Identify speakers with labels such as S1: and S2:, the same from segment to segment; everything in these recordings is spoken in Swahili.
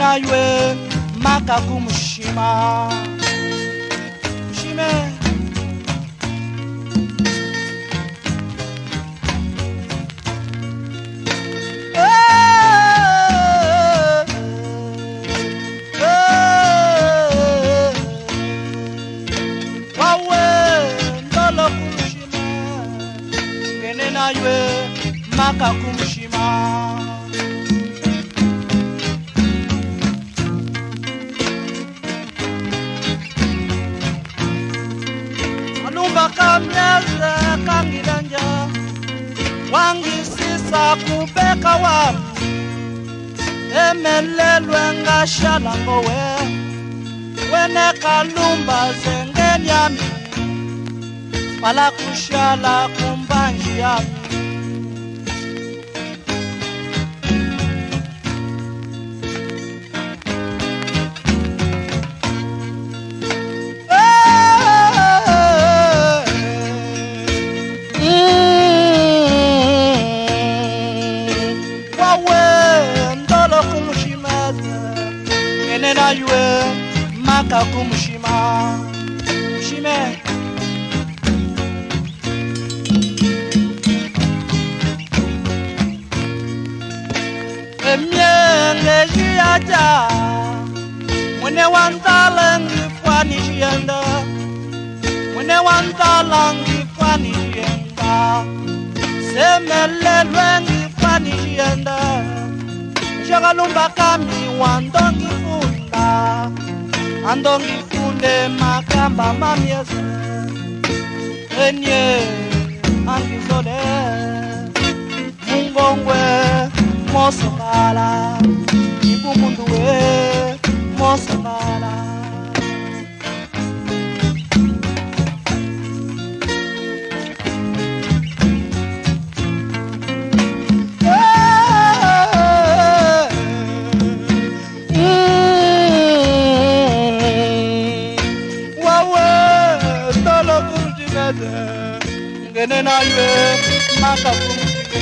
S1: na ywe makakumushima shime na ywe makakumushima anumba kamyeze kangilanja wangisisa kubeka wa emelelwe ngashalango wene kalumba zengenyami pala kushala kumbanji yami na ywe makakumushima shime emyenge jiaja mwene wantalangi kwani jienda mwene wantalangi kwani jienda semelelwengi kwani jienda jagalumba kami wandongi andongi funde makamba mamieze enye angizole mungongwe mosokala ibumunduwe mosokala ngene na ywe makakumushima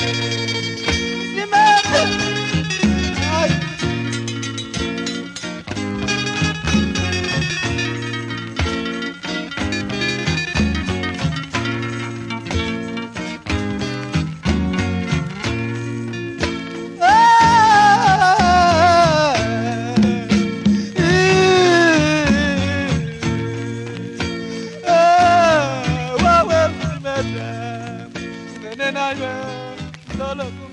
S1: nimete ay na ywe